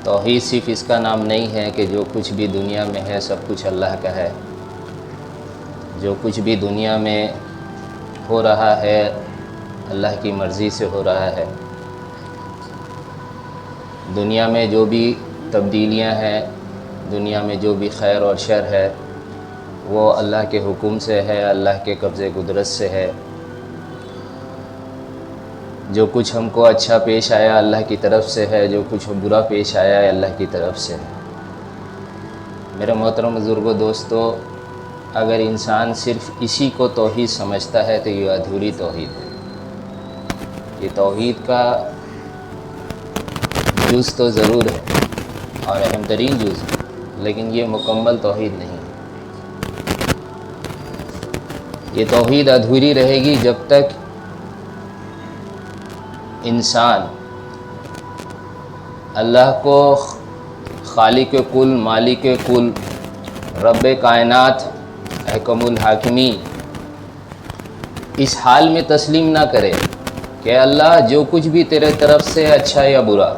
توحید صرف اس کا نام نہیں ہے کہ جو کچھ بھی دنیا میں ہے سب کچھ اللہ کا ہے. جو کچھ بھی دنیا میں ہو رہا ہے اللہ کی مرضی سے ہو رہا ہے. دنیا میں جو بھی تبدیلیاں ہیں، دنیا میں جو بھی خیر اور شر ہے وہ اللہ کے حکم سے ہے، اللہ کے قبضے قدرت سے ہے. جو کچھ ہم کو اچھا پیش آیا اللہ کی طرف سے ہے، جو کچھ برا پیش آیا ہے اللہ کی طرف سے ہے. میرے محترم بزرگوں، دوستو، اگر انسان صرف اسی کو توحید سمجھتا ہے تو یہ ادھوری توحید ہے. یہ توحید کا جز تو ضرور ہے اور اہم ترین جز ہے، لیکن یہ مکمل توحید نہیں ہے. یہ توحید ادھوری رہے گی جب تک انسان اللہ کو خالق کل، مالک کل، رب کائنات، حکم الحاکمین اس حال میں تسلیم نہ کرے کہ اللہ جو کچھ بھی تیرے طرف سے اچھا یا برا،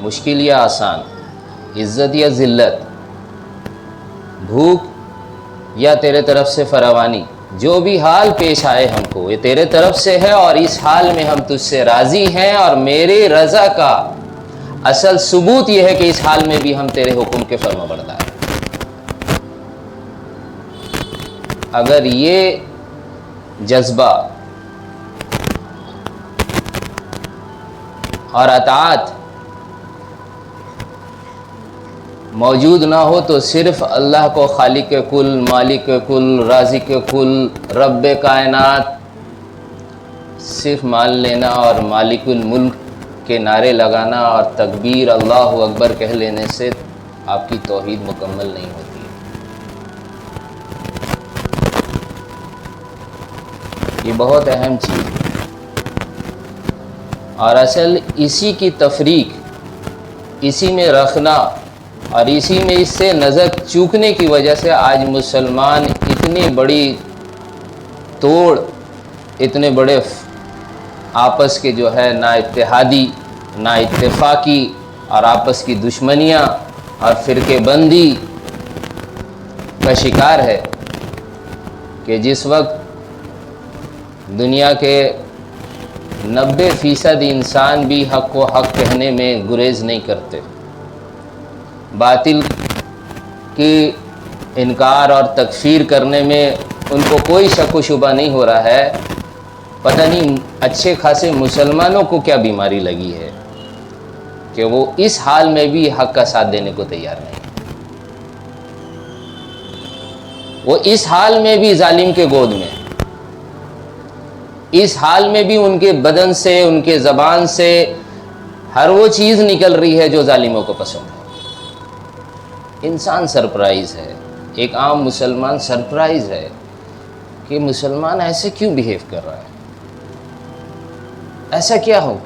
مشکل یا آسان، عزت یا ذلت، بھوک یا تیرے طرف سے فراوانی، جو بھی حال پیش آئے ہم کو یہ تیرے طرف سے ہے اور اس حال میں ہم تجھ سے راضی ہیں، اور میرے رضا کا اصل ثبوت یہ ہے کہ اس حال میں بھی ہم تیرے حکم کے فرما بردار ہیں. اگر یہ جذبہ اور اطاعت موجود نہ ہو تو صرف اللہ کو خالق کل، مالک کل، رازق کل، رب کائنات صرف مان لینا اور مالک الملک کے نعرے لگانا اور تکبیر اللہ اکبر کہہ لینے سے آپ کی توحید مکمل نہیں ہوتی ہے. یہ بہت اہم چیز ہے اور اصل اسی کی تفریق، اسی میں رکھنا اور اسی میں اس سے نظر چوکنے کی وجہ سے آج مسلمان اتنی بڑی توڑ، اتنے بڑے آپس کے جو ہے نا اتحادی، نا اتفاقی اور آپس کی دشمنیاں اور فرقے بندی کا شکار ہے کہ جس وقت دنیا کے 90% انسان بھی حق کو حق کہنے میں گریز نہیں کرتے، باطل کی انکار اور تکفیر کرنے میں ان کو کوئی شک و شبہ نہیں ہو رہا ہے. پتہ نہیں اچھے خاصے مسلمانوں کو کیا بیماری لگی ہے کہ وہ اس حال میں بھی حق کا ساتھ دینے کو تیار نہیں. وہ اس حال میں بھی ظالم کے گود میں، اس حال میں بھی ان کے بدن سے، ان کے زبان سے ہر وہ چیز نکل رہی ہے جو ظالموں کو پسند ہے. انسان سرپرائز ہے، ایک عام مسلمان سرپرائز ہے کہ مسلمان ایسے کیوں بیہیو کر رہا ہے، ایسا کیا ہو.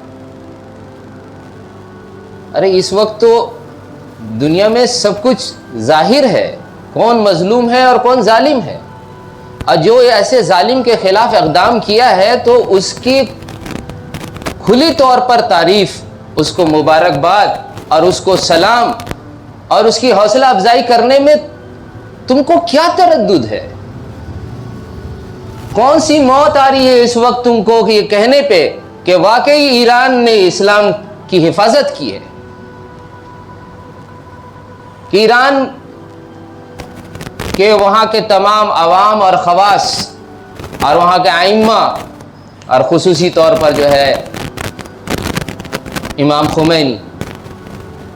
ارے اس وقت تو دنیا میں سب کچھ ظاہر ہے، کون مظلوم ہے اور کون ظالم ہے، اور جو ایسے ظالم کے خلاف اقدام کیا ہے تو اس کی کھلی طور پر تعریف، اس کو مبارکباد اور اس کو سلام اور اس کی حوصلہ افزائی کرنے میں تم کو کیا تردد ہے؟ کون سی موت آ رہی ہے اس وقت تم کو یہ کہنے پہ کہ واقعی ایران نے اسلام کی حفاظت کی ہے، کہ ایران کہ وہاں کے تمام عوام اور خواص اور وہاں کے ائمہ اور خصوصی طور پر جو ہے امام خمینی،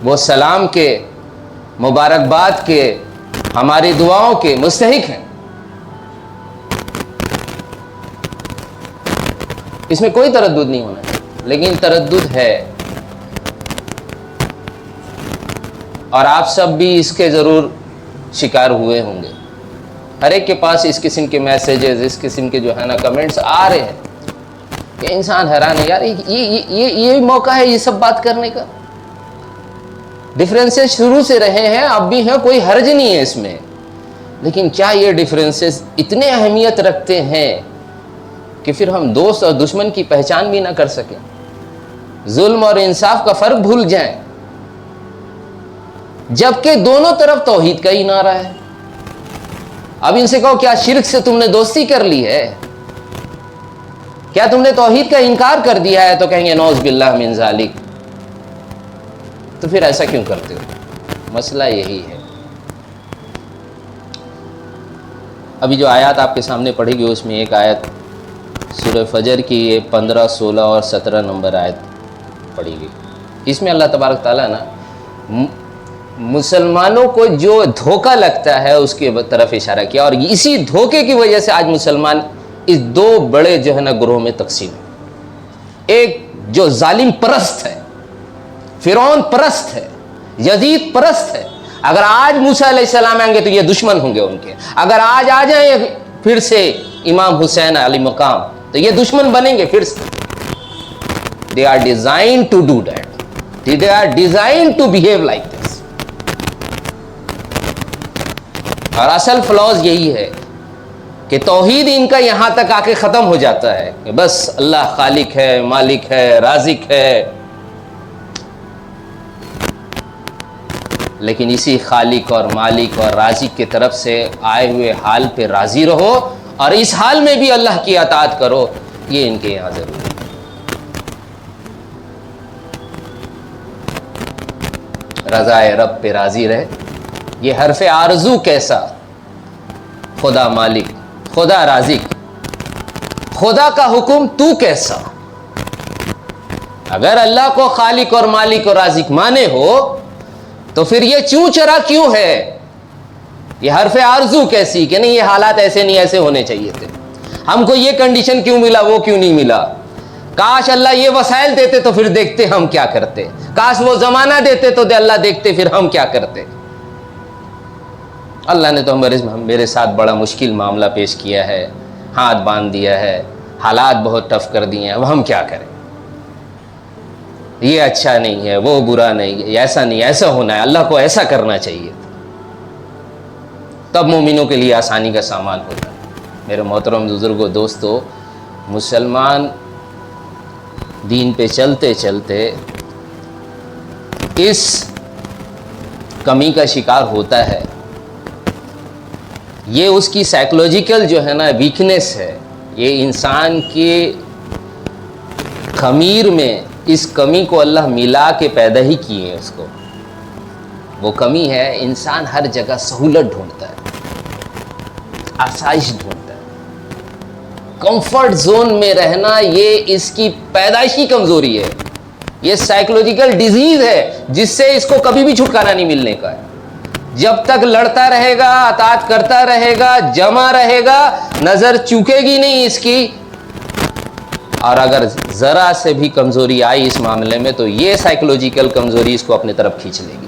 وہ سلام کے، مبارکباد کے، ہماری دعاؤں کے مستحق ہیں. اس میں کوئی تردد نہیں ہونا ہے، لیکن تردد ہے اور آپ سب بھی اس کے ضرور شکار ہوئے ہوں گے. ہر ایک کے پاس اس قسم کے میسیجز، اس قسم کے جو ہے نا کمنٹس آ رہے ہیں کہ انسان حیران ہے، یار یہ موقع ہے یہ سب بات کرنے کا. ڈفرینسز شروع سے رہے ہیں، اب بھی ہیں، کوئی حرج نہیں ہے اس میں، لیکن کیا یہ ڈفرینسز اتنے اہمیت رکھتے ہیں کہ پھر ہم دوست اور دشمن کی پہچان بھی نہ کر سکیں، ظلم اور انصاف کا فرق بھول جائیں؟ جبکہ دونوں طرف توحید کا ہی نعرہ ہے. اب ان سے کہو کیا شرک سے تم نے دوستی کر لی ہے؟ کیا تم نے توحید کا انکار کر دیا ہے؟ تو کہیں گے نعوذ باللہ من ذالک. تو پھر ایسا کیوں کرتے ہو؟ مسئلہ یہی ہے. ابھی جو آیات آپ کے سامنے پڑھی گئی اس میں ایک آیت سورہ فجر کی یہ 15, 16 اور 17 نمبر آیت پڑھی گئی. اس میں اللہ تبارک تعالیٰ نا مسلمانوں کو جو دھوکہ لگتا ہے اس کی طرف اشارہ کیا، اور اسی دھوکے کی وجہ سے آج مسلمان اس دو بڑے جو ہے نا گروہ میں تقسیم ہے. ایک جو ظالم پرست ہے، فرعون پرست ہے، یزید پرست ہے. اگر آج موسیٰ علیہ السلام آئیں گے تو یہ دشمن ہوں گے ان کے. اگر آج آ جائیں پھر سے امام حسین علی مقام تو یہ دشمن بنیں گے پھر سے. They are designed to do that. They are designed to behave like this. اور اصل فلاز یہی ہے کہ توحید ان کا یہاں تک آ کے ختم ہو جاتا ہے کہ بس اللہ خالق ہے، مالک ہے، رازق ہے. لیکن اسی خالق اور مالک اور رازق کی طرف سے آئے ہوئے حال پہ راضی رہو اور اس حال میں بھی اللہ کی اطاعت کرو، یہ ان کے یہاں ضروری ہے. رضائے رب پہ راضی رہے. یہ حرف آرزو کیسا؟ خدا مالک، خدا رازق، خدا کا حکم تو کیسا؟ اگر اللہ کو خالق اور مالک اور رازق مانے ہو تو پھر یہ چوں چرا کیوں ہے؟ یہ حرف آرزو کیسی کہ نہیں یہ حالات ایسے نہیں ایسے ہونے چاہیے تھے، ہم کو یہ کنڈیشن کیوں ملا وہ کیوں نہیں ملا، کاش اللہ یہ وسائل دیتے تو پھر دیکھتے ہم کیا کرتے، کاش وہ زمانہ دیتے تو اللہ دیکھتے پھر ہم کیا کرتے. اللہ نے تو میرے ساتھ بڑا مشکل معاملہ پیش کیا ہے، ہاتھ باندھ دیا ہے، حالات بہت ٹف کر دیے ہیں، اب ہم کیا کریں؟ یہ اچھا نہیں ہے، وہ برا نہیں ہے، ایسا نہیں، ایسا ہونا ہے، اللہ کو ایسا کرنا چاہیے. تب مومنوں کے لیے آسانی کا سامان ہوتا ہے. میرے محترم بزرگوں، دوستو، مسلمان دین پہ چلتے چلتے اس کمی کا شکار ہوتا ہے. یہ اس کی سائیکولوجیکل جو ہے نا ویکنیس ہے، یہ انسان کے خمیر میں اس کمی کو اللہ ملا کے پیدا ہی کیے ہیں. اس کو وہ کمی ہے، انسان ہر جگہ سہولت ڈھونڈتا ہے، آسائش ڈھونڈتا ہے. کمفرٹ زون میں رہنا یہ اس کی پیدائشی کمزوری ہے، یہ سائیکولوجیکل ڈیزیز ہے جس سے اس کو کبھی بھی چھٹکارا نہیں ملنے کا ہے. جب تک لڑتا رہے گا، اطاعت کرتا رہے گا، جمع رہے گا، نظر چوکے گی نہیں اس کی. اور اگر ذرا سے بھی کمزوری آئی اس معاملے میں تو یہ سائیکولوجیکل کمزوری اس کو اپنے طرف کھینچ لے گی.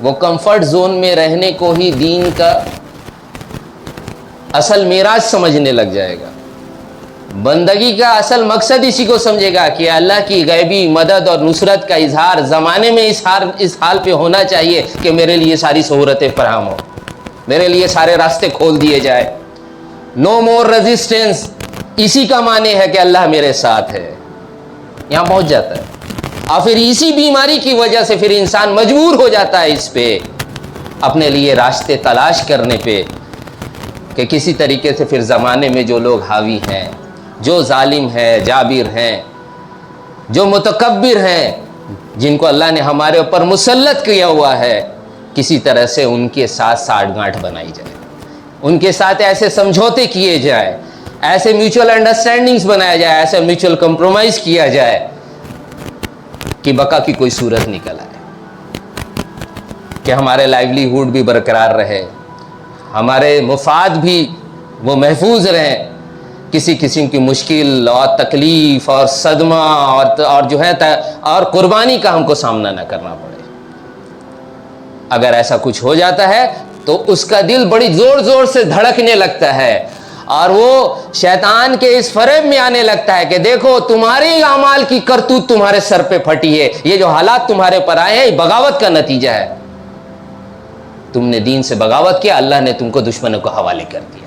وہ کمفرٹ زون میں رہنے کو ہی دین کا اصل معراج سمجھنے لگ جائے گا. بندگی کا اصل مقصد اسی کو سمجھے گا کہ اللہ کی غیبی مدد اور نصرت کا اظہار زمانے میں اس حال پہ ہونا چاہیے کہ میرے لیے ساری سہولتیں فراہم ہوں، میرے لیے سارے راستے کھول دیے جائے. نو مور ریزسٹنس، اسی کا معنی ہے کہ اللہ میرے ساتھ ہے. یہاں پہنچ جاتا ہے اور پھر اسی بیماری کی وجہ سے پھر انسان مجبور ہو جاتا ہے اس پہ اپنے لیے راستے تلاش کرنے پہ کہ کسی طریقے سے پھر زمانے میں جو لوگ حاوی ہیں، جو ظالم ہیں، جابر ہیں، جو متکبر ہیں، جن کو اللہ نے ہمارے اوپر مسلط کیا ہوا ہے، کسی طرح سے ان کے ساتھ ساٹھ گانٹھ بنائی جائے، ان کے ساتھ ایسے سمجھوتے کیے جائے، ایسے میوچل انڈرسٹینڈنگز بنایا جائے، ایسے میوچل کمپرومائز کیا جائے کہ بقا کی کوئی صورت نکل آئے، کہ ہمارے لائیولی ہوڈ بھی برقرار رہے، ہمارے مفاد بھی وہ محفوظ رہیں، کسی قسم کی مشکل اور تکلیف اور صدمہ اور جو ہے اور قربانی کا ہم کو سامنا نہ کرنا پڑے. اگر ایسا کچھ ہو جاتا ہے تو اس کا دل بڑی زور زور سے دھڑکنے لگتا ہے اور وہ شیطان کے اس فریب میں آنے لگتا ہے کہ دیکھو تمہارے اعمال کی کرتوت تمہارے سر پہ پھٹی ہے، یہ جو حالات تمہارے پر آئے ہیں یہ بغاوت کا نتیجہ ہے، تم نے دین سے بغاوت کیا، اللہ نے تم کو دشمنوں کو حوالے کر دیا.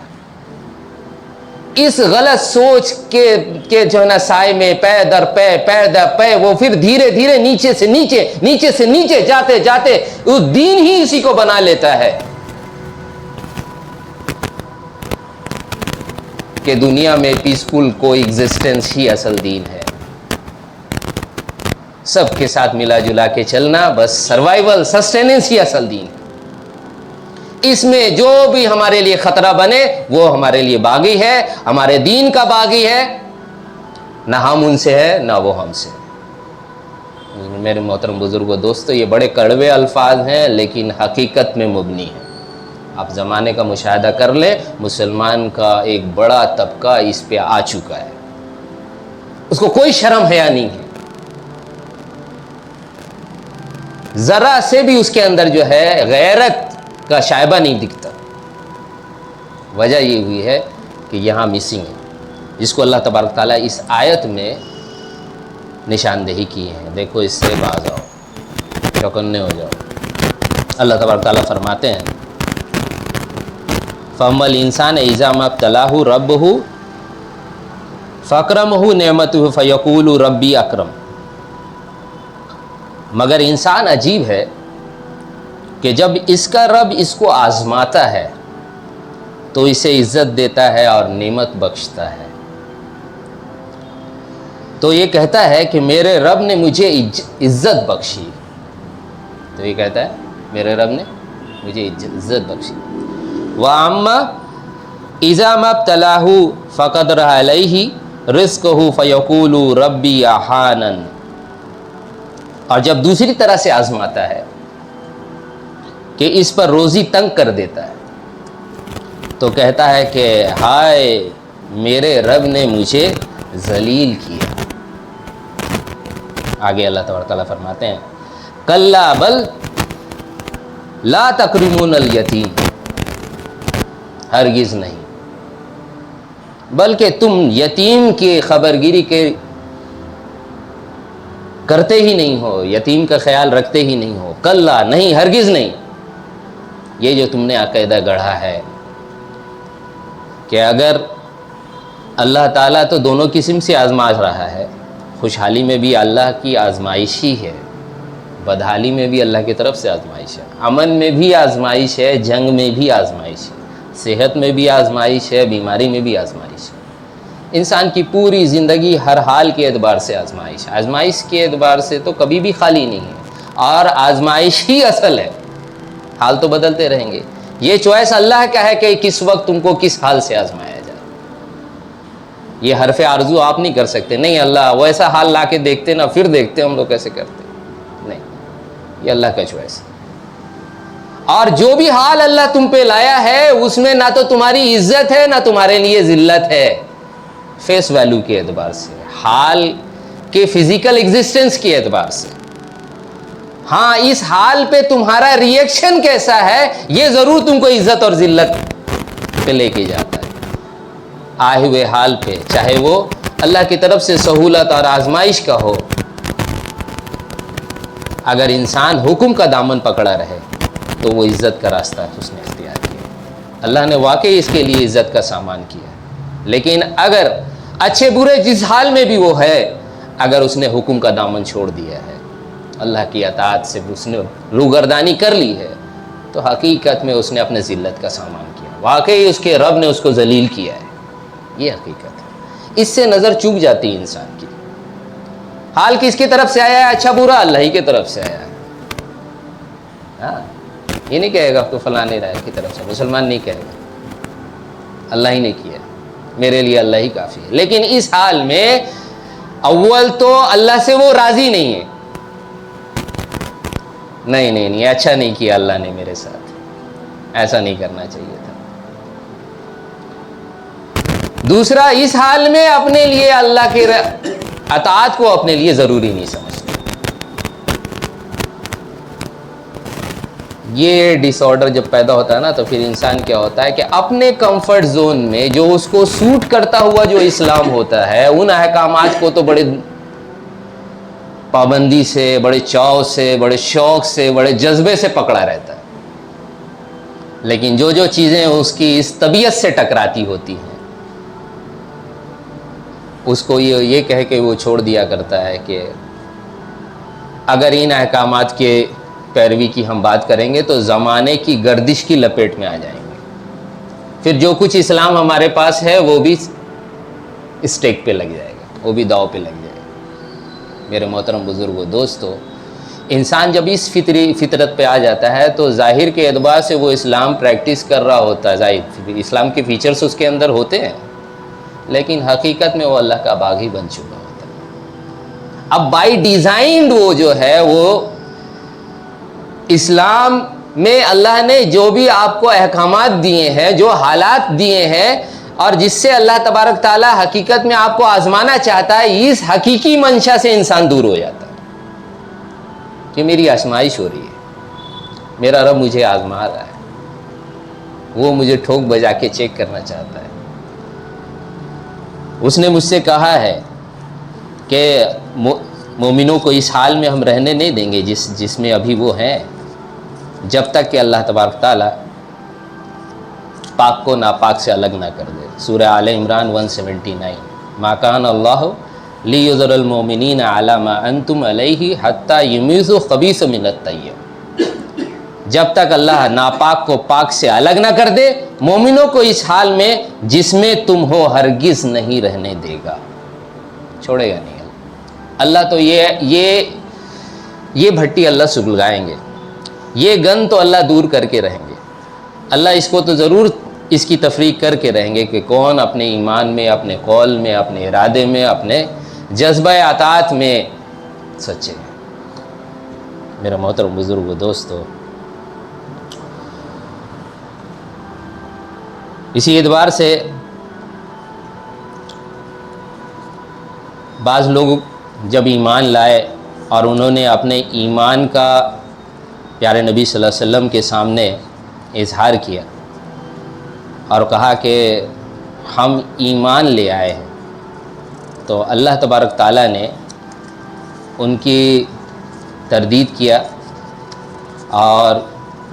اس غلط سوچ کے جو ہے نا سائے میں پے در پے وہ پھر دھیرے دھیرے نیچے سے نیچے جاتے جاتے اس دین ہی اسی کو بنا لیتا ہے کہ دنیا میں پیسفل کو ایگزسٹنس ہی اصل دین ہے. سب کے ساتھ ملا جلا کے چلنا، بس سروائیول سسٹیننس ہی اصل دین ہے. اس میں جو بھی ہمارے لیے خطرہ بنے وہ ہمارے لیے باغی ہے، ہمارے دین کا باغی ہے، نہ ہم ان سے ہے نہ وہ ہم سے. میرے محترم بزرگوں دوستو، یہ بڑے کڑوے الفاظ ہیں لیکن حقیقت میں مبنی ہیں. آپ زمانے کا مشاہدہ کر لیں، مسلمان کا ایک بڑا طبقہ اس پہ آ چکا ہے، اس کو کوئی شرم حیا نہیں ہے، ذرا سے بھی اس کے اندر جو ہے غیرت کا شائبہ نہیں دکھتا. وجہ یہ ہوئی ہے کہ یہاں مسنگ ہے، جس کو اللہ تبارک تعالیٰ اس آیت میں نشاندہی کی ہے. دیکھو اس سے باز آؤ، چوکنے ہو جاؤ. اللہ تبارک تعالیٰ فرماتے ہیں فَأَمَّا الْإِنسَانَ إِذَا مَا ابْتَلَاهُ رَبُّهُ فَأَكْرَمَهُ نِعْمَتُهُ فَيَقُولُ رَبِّي أَكْرَمَنِ. مگر انسان عجیب ہے کہ جب اس کا رب اس کو آزماتا ہے تو اسے عزت دیتا ہے اور نعمت بخشتا ہے. تو یہ کہتا ہے کہ میرے رب نے مجھے عزت بخشی، تو یہ کہتا ہے میرے رب نے مجھے عزت بخشی. وَأَمَّا إِذَا مَا ابْتَلَاهُ فَقَدَرَ عَلَيْهِ رِزْقَهُ فَيَقُولُ رَبِّي أَهَانَنِ. اور جب دوسری طرح سے آزماتا ہے کہ اس پر روزی تنگ کر دیتا ہے تو کہتا ہے کہ ہائے میرے رب نے مجھے ذلیل کیا. آگے اللہ تبارک تعالیٰ فرماتے ہیں کلا بل لا تکرمون الیتیم. ہرگز نہیں، بلکہ تم یتیم کی خبرگیری کرتے ہی نہیں ہو، یتیم کا خیال رکھتے ہی نہیں ہو. کلا نہیں، ہرگز نہیں. یہ جو تم نے عقیدہ گڑھا ہے کہ اگر اللہ تعالیٰ تو دونوں قسم سے آزما رہا ہے، خوشحالی میں بھی اللہ کی آزمائش ہی ہے، بدحالی میں بھی اللہ کی طرف سے آزمائش ہے، امن میں بھی آزمائش ہے، جنگ میں بھی آزمائش ہے، صحت میں بھی آزمائش ہے، بیماری میں بھی آزمائش ہے. انسان کی پوری زندگی ہر حال کے اعتبار سے آزمائش کے اعتبار سے تو کبھی بھی خالی نہیں ہے، اور آزمائش ہی اصل ہے. حال تو بدلتے رہیں گے. یہ چوائس اللہ کا ہے کہ کس وقت تم کو کس حال سے آزمایا جائے. یہ حرف آرزو آپ نہیں کر سکتے، نہیں اللہ ویسا حال لا کے دیکھتے نا پھر دیکھتے ہم لوگ کیسے کرتے. نہیں، یہ اللہ کا چوائس ہے. اور جو بھی حال اللہ تم پہ لایا ہے اس میں نہ تو تمہاری عزت ہے نہ تمہارے لیے ذلت ہے، فیس ویلو کے اعتبار سے، حال کے فزیکل ایگزسٹنس کے اعتبار سے. ہاں اس حال پہ تمہارا ریئیکشن کیسا ہے یہ ضرور تم کو عزت اور ذلت پہ لے کے جاتا ہے. آئے ہوئے حال پہ، چاہے وہ اللہ کی طرف سے سہولت اور آزمائش کا ہو، اگر انسان حکم کا دامن پکڑا رہے تو وہ عزت کا راستہ اس نے اختیار کیا. اللہ نے واقعی اس کے لیے عزت کا سامان کیا. لیکن اگر اچھے برے جس حال میں بھی وہ ہے، اگر اس نے حکم کا دامن چھوڑ دیا ہے، اللہ کی اطاعت سے اس نے روگردانی کر لی ہے، تو حقیقت میں اس نے اپنے ذلت کا سامان کیا. واقعی اس کے رب نے اس کو ذلیل کیا ہے. یہ حقیقت ہے. اس سے نظر چوک جاتی ہے انسان کی. حال کس کی طرف سے آیا ہے، اچھا برا اللہ ہی کی طرف سے آیا ہے. ہاں یہ نہیں کہے گا تو فلاں رائے کی طرف سے، مسلمان نہیں کہے گا، اللہ ہی نے کیا، میرے لیے اللہ ہی کافی ہے. لیکن اس حال میں اول تو اللہ سے وہ راضی نہیں ہے. نہیں اچھا نہیں کیا اللہ نے میرے ساتھ، ایسا نہیں کرنا چاہیے تھا. دوسرا اس حال میں اپنے لیے اللہ کی اطاعت کو اپنے لیے ضروری نہیں سمجھتا. یہ ڈس آرڈر جب پیدا ہوتا ہے نا تو پھر انسان کیا ہوتا ہے کہ اپنے کمفرٹ زون میں جو اس کو سوٹ کرتا ہوا جو اسلام ہوتا ہے ان احکامات کو تو بڑے پابندی سے، بڑے چاؤ سے، بڑے شوق سے، بڑے جذبے سے پکڑا رہتا ہے. لیکن جو چیزیں اس کی اس طبیعت سے ٹکراتی ہوتی ہیں اس کو یہ کہہ کے وہ چھوڑ دیا کرتا ہے کہ اگر ان احکامات کے پیروی کی ہم بات کریں گے تو زمانے کی گردش کی لپیٹ میں آ جائیں گے، پھر جو کچھ اسلام ہمارے پاس ہے وہ بھی اسٹیک پہ لگ جائے گا، وہ بھی داؤ پہ لگ جائے گا۔ میرے محترم بزرگوں، دوستو، انسان جب اس فطرت پہ آ جاتا ہے تو ظاہر کے اعتبار سے وہ اسلام پریکٹس کر رہا ہوتا ہے، ظاہر اسلام کے فیچرز اس کے اندر ہوتے ہیں، لیکن حقیقت میں وہ اللہ کا باغ ہی بن چکا ہوتا ہے۔ اب بائی ڈیزائنڈ وہ جو ہے وہ اسلام میں اللہ نے جو بھی آپ کو احکامات دیے ہیں، جو حالات دیے ہیں، اور جس سے اللہ تبارک تعالیٰ حقیقت میں آپ کو آزمانا چاہتا ہے، اس حقیقی منشا سے انسان دور ہو جاتا ہے کہ میری آزمائش ہو رہی ہے، میرا رب مجھے آزما رہا ہے، وہ مجھے ٹھوک بجا کے چیک کرنا چاہتا ہے۔ اس نے مجھ سے کہا ہے کہ مومنوں کو اس حال میں ہم رہنے نہیں دیں گے جس میں ابھی وہ ہیں، جب تک کہ اللہ تبارک تعالیٰ پاک کو ناپاک سے الگ نہ کر دے۔ سورہ آل عمران 179، ما کان اللہ لیذر المؤمنین علی ما انتم علیہ حتی یمیزوا الخبیث من الطیب، جب تک اللہ ناپاک کو پاک سے الگ نہ کر دے، مومنوں کو اس حال میں جس میں تم ہو ہرگز نہیں رہنے دے گا، چھوڑے گا نہیں۔ اللہ تو یہ بھٹی اللہ سلگائیں گے، یہ گن تو اللہ دور کر کے رہیں گے، اللہ اس کو تو ضرور اس کی تفریق کر کے رہیں گے کہ کون اپنے ایمان میں، اپنے قول میں، اپنے ارادے میں، اپنے جذبہ اطاعت میں سچے ہیں۔ میرا محترم بزرگ و دوستو، اسی اعتبار سے بعض لوگ جب ایمان لائے اور انہوں نے اپنے ایمان کا پیارے نبی صلی اللہ علیہ وسلم کے سامنے اظہار کیا اور کہا کہ ہم ایمان لے آئے ہیں، تو اللہ تبارک تعالیٰ نے ان کی تردید کیا اور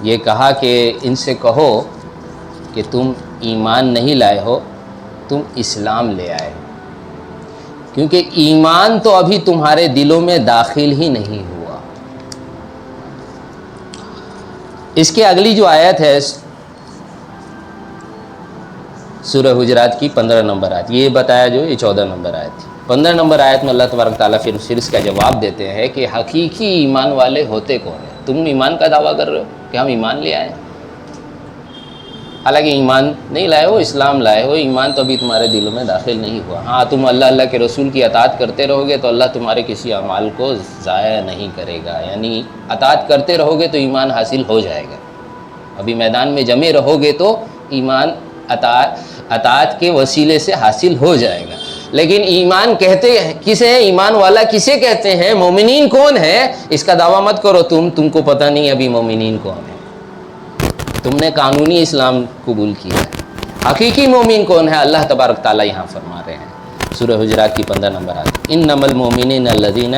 یہ کہا کہ ان سے کہو کہ تم ایمان نہیں لائے ہو، تم اسلام لے آئے ہو، کیونکہ ایمان تو ابھی تمہارے دلوں میں داخل ہی نہیں ہوا۔ اس کے اگلی جو آیت ہے سورہ حجرات کی 15 نمبر آیت، یہ بتایا جو یہ 14 نمبر آیت تھی، 15 نمبر آیت میں اللہ تبارک تعالیٰ پھر اس کا جواب دیتے ہیں کہ حقیقی ایمان والے ہوتے کون ہیں؟ تم ایمان کا دعویٰ کر رہے ہو کہ ہم ایمان لے آئے، حالانکہ ایمان نہیں لائے ہو، اسلام لائے ہو، ایمان تو ابھی تمہارے دلوں میں داخل نہیں ہوا۔ ہاں، تم اللہ کے رسول کی اطاعت کرتے رہو گے تو اللہ تمہارے کسی اعمال کو ضائع نہیں کرے گا، یعنی اطاعت کرتے رہو گے تو ایمان حاصل ہو جائے گا۔ ابھی میدان میں جمے رہو گے تو ایمان اطاعت کے وسیلے سے حاصل ہو جائے گا، لیکن ایمان کہتے کسے ہیں؟ ایمان والا کسے کہتے ہیں؟ مومنین کون ہے؟ اس کا دعویٰ مت کرو تم کو پتہ نہیں ابھی مومنین کون ہے، تم نے قانونی اسلام قبول کیا ہے۔ حقیقی مومن کون ہے؟ اللہ تبارک تعالیٰ یہاں فرما رہے ہیں سورہ حجرات کی 15 نمبر آیت، انما المؤمنون الذین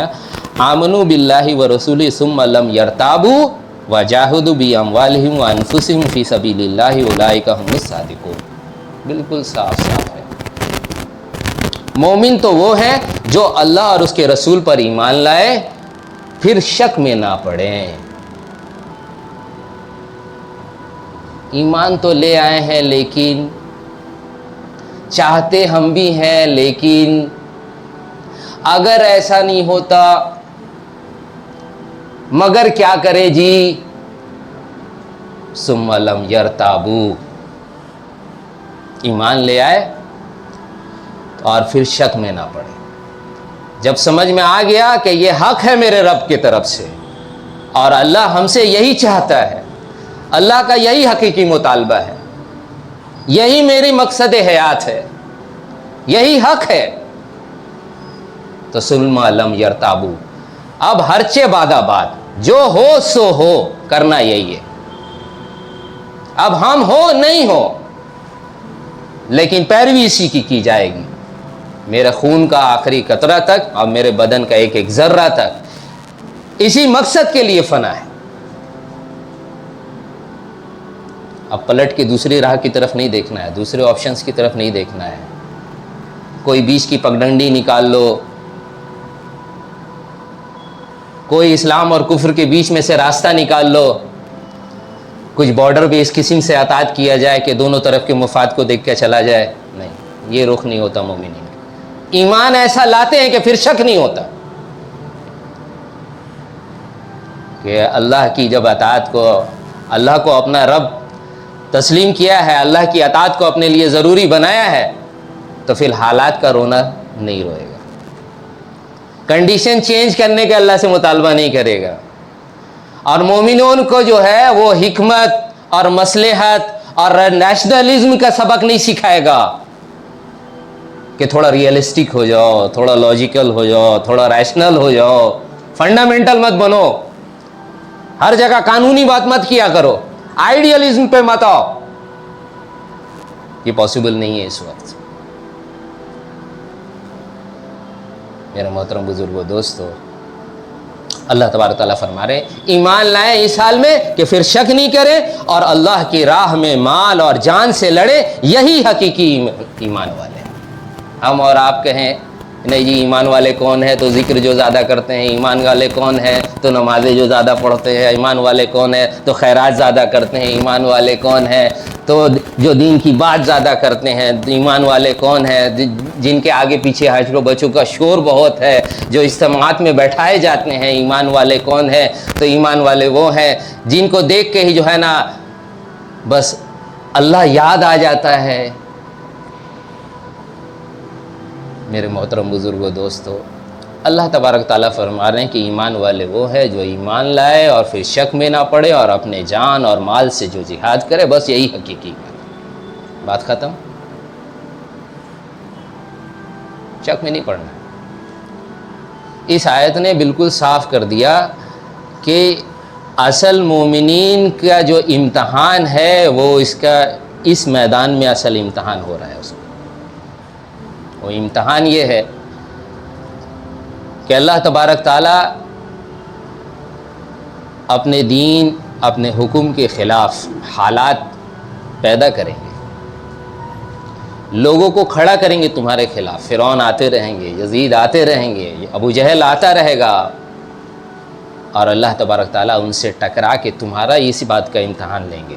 آمنوا باللہ ورسولہ ثم لم یرتابوا وجاہدوا باموالہم وانفسہم فی سبیل اللہ اولئک هم الصادقون۔ بالکل صاف ہے، مومن تو وہ ہیں جو اللہ اور اس کے رسول پر ایمان لائے پھر شک میں نہ پڑیں۔ ایمان تو لے آئے ہیں لیکن چاہتے ہم بھی ہیں، لیکن اگر ایسا نہیں ہوتا مگر کیا کرے جی؟ ثم لم یرتابوا، ایمان لے آئے اور پھر شک میں نہ پڑے، جب سمجھ میں آ گیا کہ یہ حق ہے میرے رب کی طرف سے اور اللہ ہم سے یہی چاہتا ہے، اللہ کا یہی حقیقی مطالبہ ہے، یہی میری مقصد حیات ہے، یہی حق ہے، تو ثم لم یرتابوا، اب ہرچے بعد بات جو ہو سو ہو، کرنا یہی ہے۔ اب ہم ہو نہیں ہو لیکن پیروی اسی کی جائے گی، میرے خون کا آخری قطرہ تک اور میرے بدن کا ایک ایک ذرہ تک اسی مقصد کے لیے فنا ہے۔ اب پلٹ کے دوسری راہ کی طرف نہیں دیکھنا ہے، دوسرے آپشنز کی طرف نہیں دیکھنا ہے، کوئی بیچ کی پگڈنڈی نکال لو، کوئی اسلام اور کفر کے بیچ میں سے راستہ نکال لو، کچھ بارڈر بھی اس قسم سے اطاعت کیا جائے کہ دونوں طرف کے مفاد کو دیکھ کے چلا جائے، نہیں، یہ رخ نہیں ہوتا مومنین۔ ایمان ایسا لاتے ہیں کہ پھر شک نہیں ہوتا کہ اللہ کی جب اطاعت کو، اللہ کو اپنا رب تسلیم کیا ہے، اللہ کی اطاعت کو اپنے لیے ضروری بنایا ہے، تو پھر حالات کا رونا نہیں روئے گا، کنڈیشن چینج کرنے کے اللہ سے مطالبہ نہیں کرے گا۔ اور مومنون کو جو ہے وہ حکمت اور مصلحت اور نیشنلزم کا سبق نہیں سکھائے گا کہ تھوڑا ریئلسٹک ہو جاؤ، تھوڑا لاجیکل ہو جاؤ، تھوڑا ریشنل ہو جاؤ، فنڈامنٹل مت بنو، ہر جگہ قانونی بات مت کیا کرو، آئیڈیلزم پہ مت آؤ۔ یہ پاسبل نہیں ہے اس وقت۔ میرے محترم بزرگوں، دوستو، اللہ تبارک تعالیٰ فرما رہے ایمان لائیں اس حال میں کہ پھر شک نہیں کریں اور اللہ کی راہ میں مال اور جان سے لڑے، یہی حقیقی ایمان والے ہیں۔ ہم اور آپ کہیں نہیں جی ایمان والے کون ہیں؟ تو ذکر جو زیادہ کرتے ہیں۔ ایمان والے کون ہیں؟ تو نمازیں جو زیادہ پڑھتے ہیں۔ ایمان والے کون ہیں؟ تو خیرات زیادہ کرتے ہیں۔ ایمان والے کون ہیں؟ تو جو دین کی بات زیادہ کرتے ہیں۔ ایمان والے کون ہیں؟ جن کے آگے پیچھے حشر و بچوں کا شور بہت ہے، جو اجتماعات میں بیٹھائے جاتے ہیں۔ ایمان والے کون ہیں؟ تو ایمان والے وہ ہیں جن کو دیکھ کے ہی جو ہے نا بس اللہ یاد آ جاتا ہے۔ میرے محترم بزرگوں، دوستو، اللہ تبارک تعالیٰ فرما رہے ہیں کہ ایمان والے وہ ہے جو ایمان لائے اور پھر شک میں نہ پڑے اور اپنے جان اور مال سے جو جہاد کرے، بس یہی حقیقی ایمان۔ بات ختم، شک میں نہیں پڑنا۔ اس آیت نے بالکل صاف کر دیا کہ اصل مومنین کا جو امتحان ہے وہ اس میدان میں اصل امتحان ہو رہا ہے۔ اس کو وہ امتحان یہ ہے کہ اللہ تبارک تعالیٰ اپنے دین، اپنے حکم کے خلاف حالات پیدا کریں گے، لوگوں کو کھڑا کریں گے تمہارے خلاف۔ فرعون آتے رہیں گے، یزید آتے رہیں گے، ابو جہل آتا رہے گا، اور اللہ تبارک تعالیٰ ان سے ٹکرا کے تمہارا اسی بات کا امتحان لیں گے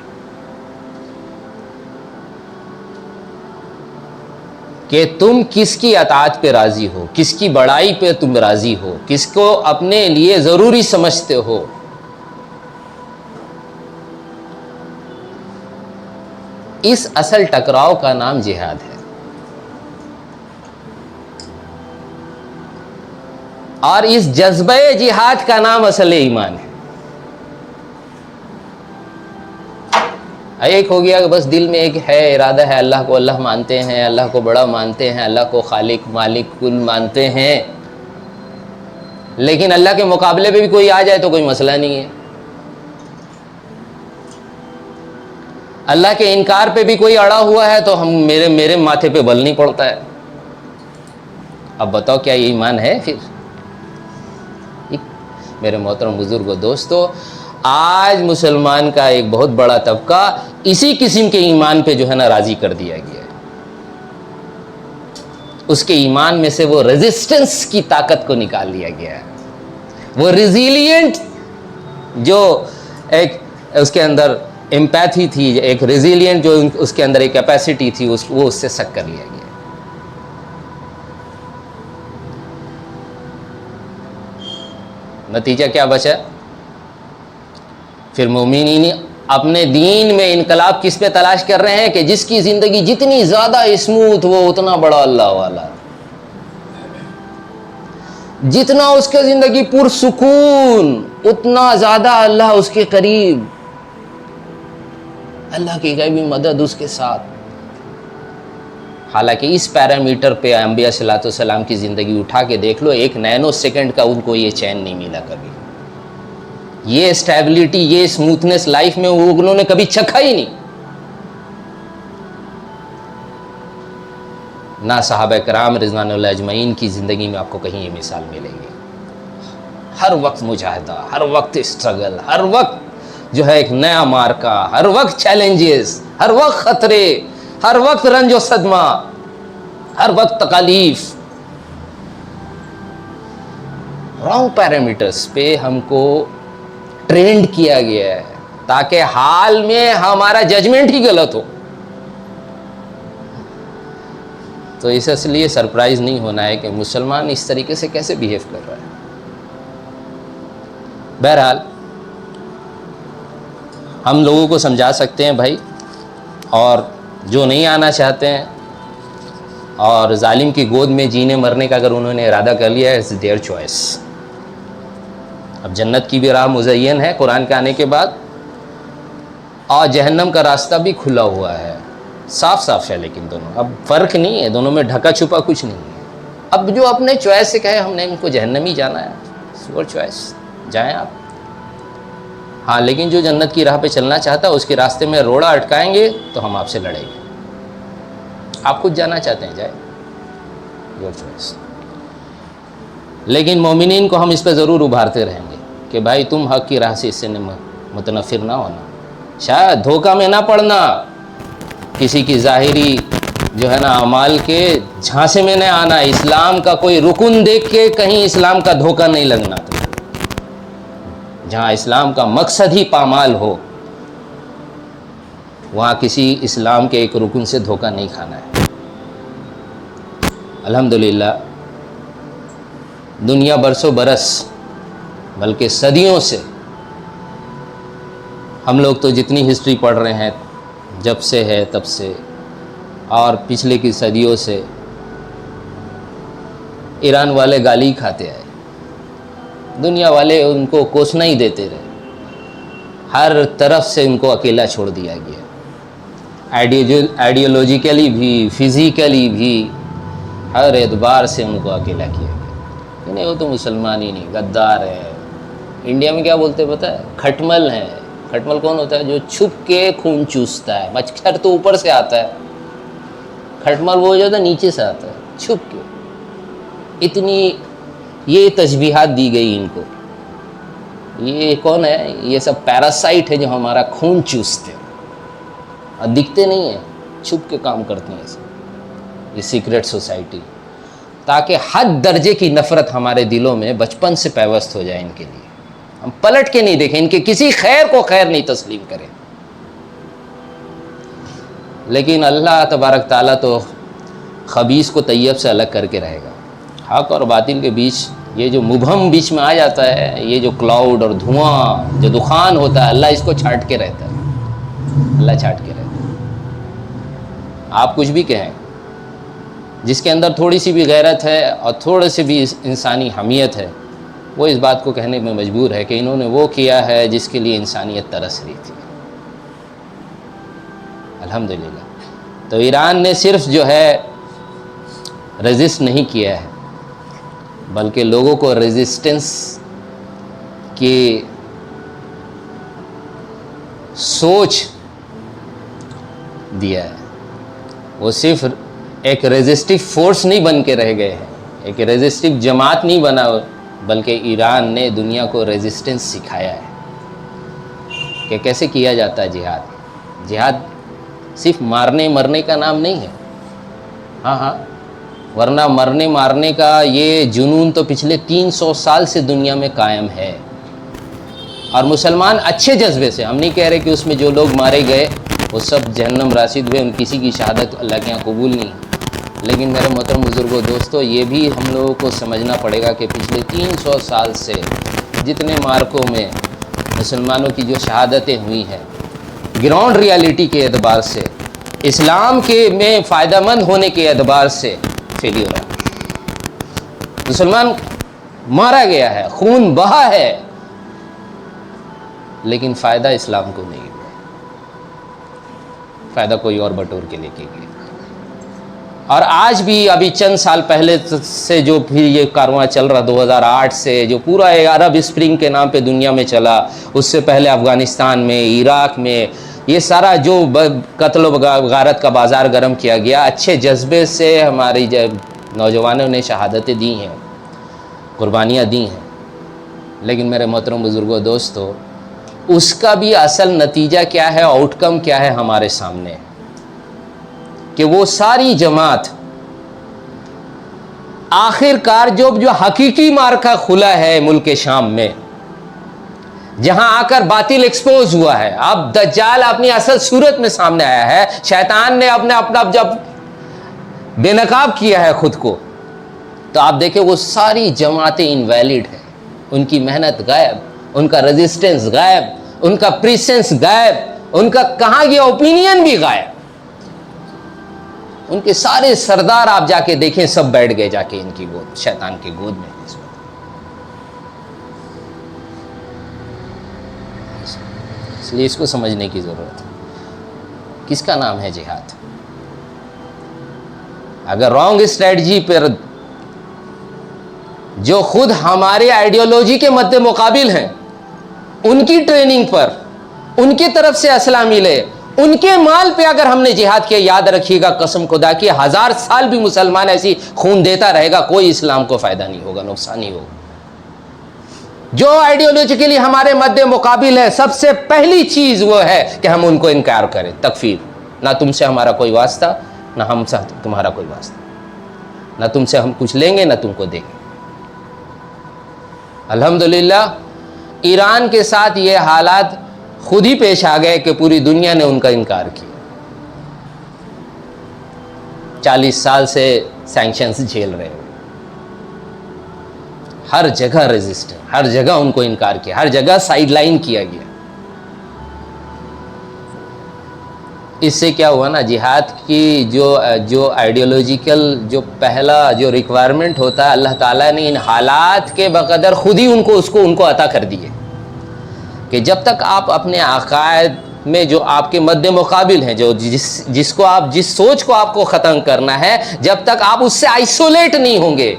کہ تم کس کی اطاعت پہ راضی ہو، کس کی بڑائی پہ تم راضی ہو، کس کو اپنے لیے ضروری سمجھتے ہو۔ اس اصل ٹکراؤ کا نام جہاد ہے، اور اس جذبہ جہاد کا نام اصل ایمان ہے۔ ایک ہو گیا کہ بس دل میں ایک ہے، ارادہ ہے، اللہ کو اللہ مانتے ہیں، اللہ کو بڑا مانتے ہیں، اللہ کو خالق مالک کل مانتے ہیں، لیکن اللہ کے مقابلے پہ بھی کوئی آ جائے تو کوئی مسئلہ نہیں ہے۔ اللہ کے انکار پہ بھی کوئی اڑا ہوا ہے تو میرے ماتھے پہ بل نہیں پڑتا ہے۔ اب بتاؤ کیا یہ ایمان ہے پھر؟ میرے محترم بزرگوں، دوستو، آج مسلمان کا ایک بہت بڑا طبقہ اسی قسم کے ایمان پہ جو ہے نا راضی کر دیا گیا ہے۔ اس کے ایمان میں سے وہ ریزسٹنس کی طاقت کو نکال لیا گیا ہے، وہ ریزیلینٹ جو ایک اس کے اندر ایمپیتھی تھی، ایک ریزیلینٹ جو اس کے اندر ایک کیپیسٹی تھی، وہ اس سے سک کر لیا گیا۔ نتیجہ کیا بچا؟ پھر مومنین اپنے دین میں انقلاب کس پہ تلاش کر رہے ہیں کہ جس کی زندگی جتنی زیادہ اسموتھ وہ اتنا بڑا اللہ والا، جتنا اس کے زندگی پرسکون اتنا زیادہ اللہ اس کے قریب، اللہ کی غیبی مدد اس کے ساتھ۔ حالانکہ اس پیرامیٹر پہ انبیاء صلی اللہ علیہ وسلم کی زندگی اٹھا کے دیکھ لو، ایک نینو سیکنڈ کا ان کو یہ چین نہیں ملا کبھی، یہ اسٹیبلٹی، یہ اسموتھنس لائف میں انہوں نے کبھی چکھا ہی نہیں۔ نہ صحابہ کرام رضوان اللہ اجمعین کی زندگی میں آپ کو کہیں یہ مثال ملے گی۔ ہر وقت مجاہدہ، ہر وقت اسٹرگل، ہر وقت جو ہے ایک نیا مارکا، ہر وقت چیلنجز، ہر وقت خطرے، ہر وقت رنج و صدمہ۔ ہر وقت تکالیف، رانگ پیرامیٹرز پہ ہم کو ٹرینڈ کیا گیا ہے تاکہ حال میں ہمارا ججمنٹ ہی غلط ہو. تو اس لیے سرپرائز نہیں ہونا ہے کہ مسلمان اس طریقے سے کیسے بیہیو کر رہا ہے. بہرحال ہم لوگوں کو سمجھا سکتے ہیں بھائی، اور جو نہیں آنا چاہتے ہیں اور ظالم کی گود میں جینے مرنے کا اگر انہوں نے ارادہ کر لیا ہے، اٹس دیئر چوائس. اب جنت کی بھی راہ مزین ہے قرآن کے آنے کے بعد، اور جہنم کا راستہ بھی کھلا ہوا ہے، صاف صاف ہے. لیکن دونوں اب فرق نہیں ہے، دونوں میں ڈھکا چھپا کچھ نہیں ہے. اب جو اپنے چوائس سے کہے ہم نے ان کو جہنم ہی جانا ہے، یور چوائس، جائیں آپ. ہاں لیکن جو جنت کی راہ پہ چلنا چاہتا ہے اس کے راستے میں روڑا اٹکائیں گے تو ہم آپ سے لڑیں گے. آپ خود جانا چاہتے ہیں جائیں، یور چوائس. لیکن مومنین کو ہم اس پہ ضرور ابھارتے رہیں گے کہ بھائی تم حق کی راہ سے اس سے متنفر نہ ہونا، شاید دھوکہ میں نہ پڑنا، کسی کی ظاہری جو ہے نا اعمال کے جھانسے میں نہ آنا، اسلام کا کوئی رکن دیکھ کے کہیں اسلام کا دھوکہ نہیں لگنا. جہاں اسلام کا مقصد ہی پامال ہو وہاں کسی اسلام کے ایک رکن سے دھوکہ نہیں کھانا ہے. الحمدللہ دنیا برسوں برس بلکہ صدیوں سے، ہم لوگ تو جتنی ہسٹری پڑھ رہے ہیں جب سے ہے تب سے اور پچھلے کی صدیوں سے، ایران والے گالی کھاتے آئے، دنیا والے ان کو کوسنا ہی دیتے رہے، ہر طرف سے ان کو اکیلا چھوڑ دیا گیا، آئیڈیولوجیکلی بھی، فزیکلی بھی، ہر اعتبار سے ان کو اکیلا کیا گیا. کہ نہیں وہ تو مسلمان ہی نہیں، غدار ہے. انڈیا میں کیا بولتے پتہ ہے؟ کھٹمل ہے. کھٹمل کون ہوتا ہے؟ جو چھپ کے خون چوستا ہے. مچھر تو اوپر سے آتا ہے، کھٹمل وہ جو ہوتا ہے نیچے سے آتا ہے، چھپ کے. اتنی یہ تشبیہات دی گئی ان کو. یہ کون ہے؟ یہ سب پیراسائٹ ہے جو ہمارا خون چوستے ہیں اور دکھتے نہیں ہیں، چھپ کے کام کرتے ہیں. یہ سیکرٹ سوسائٹی، تاکہ حد درجے کی نفرت ہمارے دلوں میں بچپن سے پیوست ہو جائے ان کے لیے. ہم پلٹ کے نہیں دیکھیں، ان کے کسی خیر کو خیر نہیں تسلیم کریں. لیکن اللہ تبارک تعالیٰ تو خبیث کو طیب سے الگ کر کے رہے گا. حق اور باطل کے بیچ یہ جو مبہم بیچ میں آ جاتا ہے، یہ جو کلاؤڈ اور دھواں جو دخان ہوتا ہے، اللہ اس کو چھانٹ کے رہتا ہے. اللہ چھانٹ کے رہتا ہے. آپ کچھ بھی کہیں، جس کے اندر تھوڑی سی بھی غیرت ہے اور تھوڑے سے بھی انسانی حمیت ہے، وہ اس بات کو کہنے میں مجبور ہے کہ انہوں نے وہ کیا ہے جس کے لیے انسانیت ترس رہی تھی. الحمدللہ. تو ایران نے صرف جو ہے ریزسٹ نہیں کیا ہے، بلکہ لوگوں کو ریزسٹنس کی سوچ دیا ہے. وہ صرف ایک ریزسٹو فورس نہیں بن کے رہ گئے ہیں، ایک ریزسٹو جماعت نہیں بنا، بلکہ ایران نے دنیا کو ریزسٹنس سکھایا ہے کہ کیسے کیا جاتا ہے جہاد. جہاد صرف مارنے مرنے کا نام نہیں ہے. ہاں ورنہ مرنے مارنے کا یہ جنون تو پچھلے 300 سال سے دنیا میں قائم ہے. اور مسلمان اچھے جذبے سے، ہم نہیں کہہ رہے کہ اس میں جو لوگ مارے گئے وہ سب جہنم راسد ہوئے، ان کسی کی شہادت اللہ کے یہاں قبول نہیں. لیکن میرے محترم بزرگوں دوستو، یہ بھی ہم لوگوں کو سمجھنا پڑے گا کہ پچھلے 300 سال سے جتنے مارکوں میں مسلمانوں کی جو شہادتیں ہوئی ہیں، گراؤنڈ ریالٹی کے اعتبار سے، اسلام کے میں فائدہ مند ہونے کے اعتبار سے فیلیور ہے. مسلمان مارا گیا ہے، خون بہا ہے، لیکن فائدہ اسلام کو نہیں ہوا، فائدہ کوئی اور بٹور کے لے کے گئے. اور آج بھی ابھی چند سال پہلے سے جو پھر یہ کارواں چل رہا 2008 سے، جو پورا عرب اسپرنگ کے نام پہ دنیا میں چلا، اس سے پہلے افغانستان میں، عراق میں، یہ سارا جو قتل و غارت کا بازار گرم کیا گیا، اچھے جذبے سے ہماری نوجوانوں نے شہادتیں دی ہیں، قربانیاں دی ہیں. لیکن میرے محترم بزرگوں دوستو، اس کا بھی اصل نتیجہ کیا ہے، آؤٹ کم کیا ہے ہمارے سامنے، کہ وہ ساری جماعت آخر کار جو حقیقی مارکا کھلا ہے ملک شام میں، جہاں آ کر باطل ایکسپوز ہوا ہے، اب دجال اپنی اصل صورت میں سامنے آیا ہے، شیطان نے اپنا جب بے نقاب کیا ہے خود کو، تو آپ دیکھیں وہ ساری جماعتیں انویلڈ ہیں، ان کی محنت غائب، ان کا ریزسٹنس غائب، ان کا پریسنس غائب، ان کا کہاں گیا اوپینین بھی غائب، ان کے سارے سردار آپ جا کے دیکھیں سب بیٹھ گئے جا کے ان کی گود، شیطان کی گود میں۔ اس لیے اس کو سمجھنے کی ضرورت ہے، کس کا نام ہے جہاد؟ اگر رانگ اسٹریٹجی پر جو خود ہمارے آئیڈیالوجی کے مد مقابل ہیں، ان کی ٹریننگ پر، ان کی طرف سے اسلحہ ملے، ان کے مال پہ اگر ہم نے جہاد کیا، یاد رکھیے گا قسم خدا کی 1000 سال بھی مسلمان ایسی خون دیتا رہے گا، کوئی اسلام کو فائدہ نہیں ہوگا، نقصان ہی ہوگا۔ جو آئیڈیالوجیکلی ہمارے مد مقابل ہے، سب سے پہلی چیز وہ ہے کہ ہم ان کو انکار کریں، تکفیر۔ نہ تم سے ہمارا کوئی واسطہ، نہ ہم سے تمہارا کوئی واسطہ، نہ تم سے ہم کچھ لیں گے نہ تم کو دیں گے۔ الحمدللہ ایران کے ساتھ یہ حالات خود ہی پیش آ گئے کہ پوری دنیا نے ان کا انکار کیا، 40 سال سے سینکشنز جھیل رہے ہو، ہر جگہ ریزسٹ، ہر جگہ ان کو انکار کیا، ہر جگہ سائیڈ لائن کیا گیا۔ اس سے کیا ہوا نا، جہاد کی جو آئیڈیالوجیکل جو پہلا جو ریکوائرمنٹ ہوتا ہے، اللہ تعالیٰ نے ان حالات کے بقدر خود ہی ان کو عطا کر دیے کہ جب تک آپ اپنے عقائد میں جو آپ کے مد مقابل ہیں، جو جس سوچ کو آپ کو ختم کرنا ہے، جب تک آپ اس سے آئسولیٹ نہیں ہوں گے،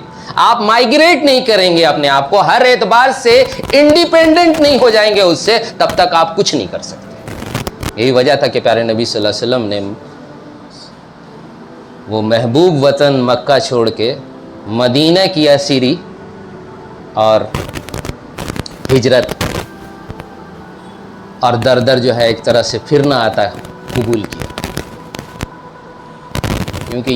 آپ مائگریٹ نہیں کریں گے اپنے آپ کو، ہر اعتبار سے انڈیپینڈنٹ نہیں ہو جائیں گے اس سے، تب تک آپ کچھ نہیں کر سکتے۔ یہی وجہ تھا کہ پیارے نبی صلی اللہ علیہ وسلم نے وہ محبوب وطن مکہ چھوڑ کے مدینہ کی اسیری اور ہجرت اور در در جو ہے ایک طرح سے پھرنا آتا قبول کیا، کیونکہ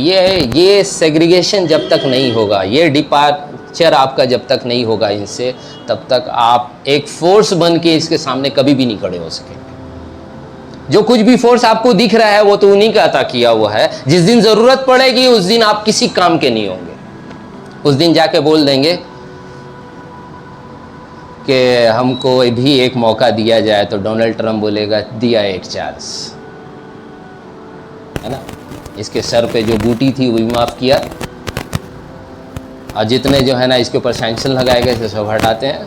یہ سیگریگیشن جب تک نہیں ہوگا، یہ ڈپارچر آپ کا جب تک نہیں ہوگا ان سے، تب تک آپ ایک فورس بن کے اس کے سامنے کبھی بھی نہیں کھڑے ہو سکیں گے۔ جو کچھ بھی فورس آپ کو دکھ رہا ہے وہ تو انہی کا عطا کیا ہوا ہے، جس دن ضرورت پڑے گی اس دن آپ کسی کام کے نہیں ہوں گے، اس دن جا کے بول دیں گے کہ ہم کو بھی ایک موقع دیا جائے، تو ڈونلڈ ٹرمپ بولے گا دیا ایک چانس، ہے نا، اس کے سر پہ جو بوٹی تھی وہ بھی معاف کیا، اور جتنے جو ہے نا اس کے اوپر سینکشن لگائے گئے تھے سب ہٹاتے ہیں۔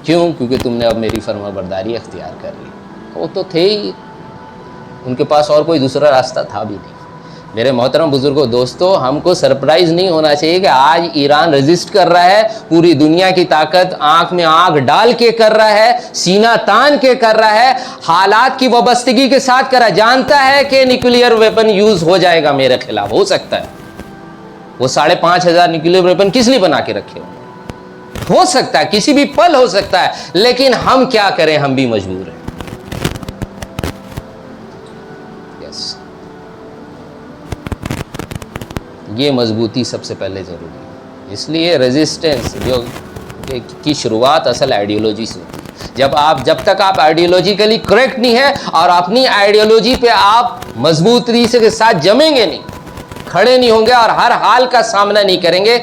کیوں؟ کیونکہ تم نے اب میری فرما برداری اختیار کر لی۔ وہ تو تھے ہی، ان کے پاس اور کوئی دوسرا راستہ تھا بھی نہیں۔ میرے محترم بزرگوں، دوستو، ہم کو سرپرائز نہیں ہونا چاہیے کہ آج ایران ریزسٹ کر رہا ہے، پوری دنیا کی طاقت آنکھ میں آنکھ ڈال کے کر رہا ہے، سینہ تان کے کر رہا ہے، حالات کی وابستگی کے ساتھ کر رہا ہے، جانتا ہے کہ نیوکلیئر ویپن یوز ہو جائے گا میرے خلاف، ہو سکتا ہے۔ وہ 5,500 نیوکلیئر ویپن کس لیے بنا کے رکھے ہو سکتا ہے، کسی بھی پل ہو سکتا ہے، لیکن ہم کیا کریں، ہم بھی مجبور ہیں۔ یہ مضبوطی سب سے پہلے ضروری ہے، اس لیے ریزسٹنس کی شروعات اصل آئیڈیالوجی سے ہوتی ہے۔ جب تک آپ آئیڈیالوجیکلی کریکٹ نہیں ہے اور اپنی آئیڈیالوجی پہ آپ مضبوطی کے ساتھ جمیں گے نہیں، کھڑے نہیں ہوں گے اور ہر حال کا سامنا نہیں کریں گے،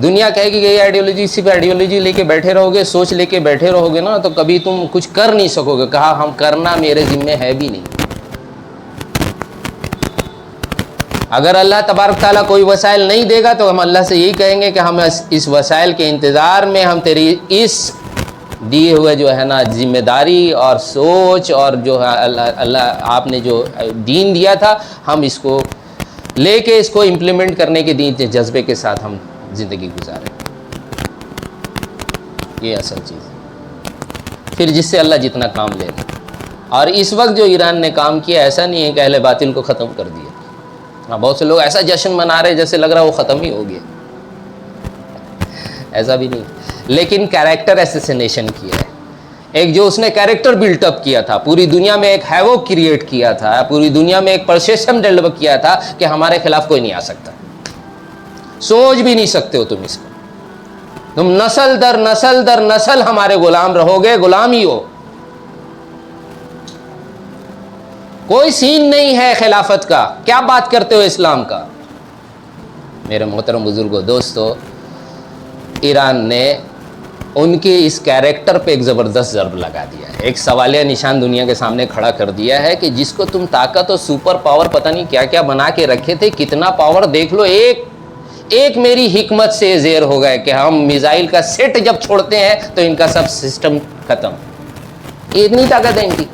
دنیا کہے گی کہ یہ آئیڈیالوجی، صرف آئیڈیالوجی لے کے بیٹھے رہو گے، سوچ لے کے بیٹھے رہو گے نا، تو کبھی تم کچھ کر نہیں سکو گے۔ کہا ہم کرنا میرے ذمہ ہے بھی نہیں۔ اگر اللہ تبارک تعالیٰ کوئی وسائل نہیں دے گا تو ہم اللہ سے یہی کہیں گے کہ ہم اس وسائل کے انتظار میں ہم تیری اس دیے ہوئے جو ہے نا ذمہ داری اور سوچ اور جو ہے اللہ آپ نے جو دین دیا تھا، ہم اس کو لے کے اس کو امپلیمنٹ کرنے کے دین جذبے کے ساتھ ہم زندگی گزاریں۔ یہ اصل چیز ہے، پھر جس سے اللہ جتنا کام لے گا۔ اور اس وقت جو ایران نے کام کیا، ایسا نہیں ہے کہ اہل باطل کو ختم کر دیا۔ بہت سے لوگ ایسا جشن منا رہے جیسے لگ رہا وہ ختم ہی ہو گیا، ایسا بھی نہیں، لیکن کیریکٹر ایسیسینیشن کیا ہے۔ ایک جو اس نے کیریکٹر بلٹ اپ کیا تھا، پوری دنیا میں ایک ہیوک کریٹ کیا تھا، پوری دنیا میں ایک پرسیپشن ڈیولپ کیا تھا کہ ہمارے خلاف کوئی نہیں آ سکتا، سوچ بھی نہیں سکتے ہو تم اس کو. تم نسل در نسل در نسل ہمارے غلام رہو گے, غلام ہی ہو. کوئی سین نہیں ہے خلافت کا, کیا بات کرتے ہو اسلام کا. میرے محترم بزرگوں دوستو, ایران نے ان کے اس کیریکٹر پہ ایک زبردست ضرب لگا دیا ہے, ایک سوالیہ نشان دنیا کے سامنے کھڑا کر دیا ہے کہ جس کو تم طاقت اور سپر پاور پتہ نہیں کیا کیا بنا کے رکھے تھے, کتنا پاور دیکھ لو, ایک میری حکمت سے زیر ہو گئے کہ ہم میزائل کا سیٹ جب چھوڑتے ہیں تو ان کا سب سسٹم ختم. اتنی طاقت ہے ان کی,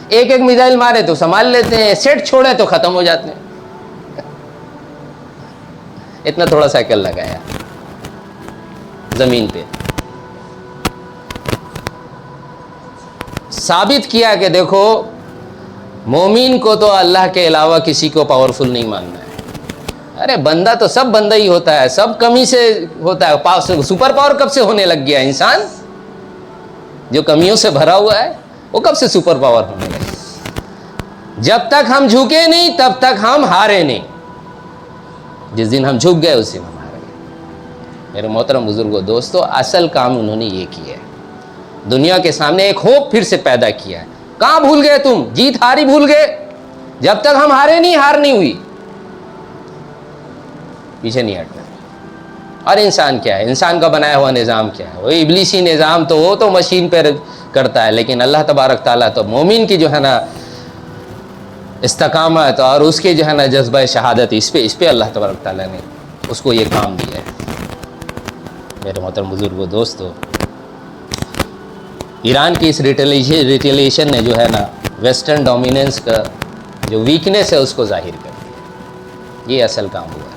ایک میزائل مارے تو سنبھال لیتے ہیں, سیٹ چھوڑے تو ختم ہو جاتے ہیں. اتنا تھوڑا سائیکل لگایا زمین پہ, ثابت کیا کہ دیکھو مومن کو تو اللہ کے علاوہ کسی کو پاورفل نہیں ماننا ہے. ارے بندہ تو سب بندہ ہی ہوتا ہے, سب کمی سے ہوتا ہے. سپر پاور کب سے ہونے لگ گیا انسان؟ جو کمیوں سے بھرا ہوا ہے وہ کب سے سپر پاور ہونے لگا؟ جب تک ہم جھکے نہیں تب تک ہم ہارے نہیں. جس دن ہم جھک گئے اس دن ہم ہار گئے. میرے محترم بزرگوں دوستو, اصل کام انہوں نے یہ کیا ہے, دنیا کے سامنے ایک ہوپ پھر سے پیدا کیا ہے. کہاں بھول گئے تم؟ جیت ہاری بھول گئے؟ جب تک ہم ہارے نہیں, ہار نہیں ہوئی. پیچھے نہیں ہٹنا. اور انسان کیا ہے, انسان کا بنایا ہوا نظام کیا ہے؟ وہ ابلیسی نظام تو وہ تو مشین پہ کرتا ہے, لیکن اللہ تبارک تعالیٰ تو مومن کی جو ہے نا استقامت اور اس کے جو ہے نا جذبہ شہادت, اس پہ اللہ تبارک تعالیٰ نے اس کو یہ کام دیا ہے. میرے محترم بزرگوں دوستو, ایران کی اس ریٹیلیشن نے جو ہے نا ویسٹرن ڈومیننس کا جو ویکنیس ہے اس کو ظاہر کر دیا. یہ اصل کام ہوا ہے.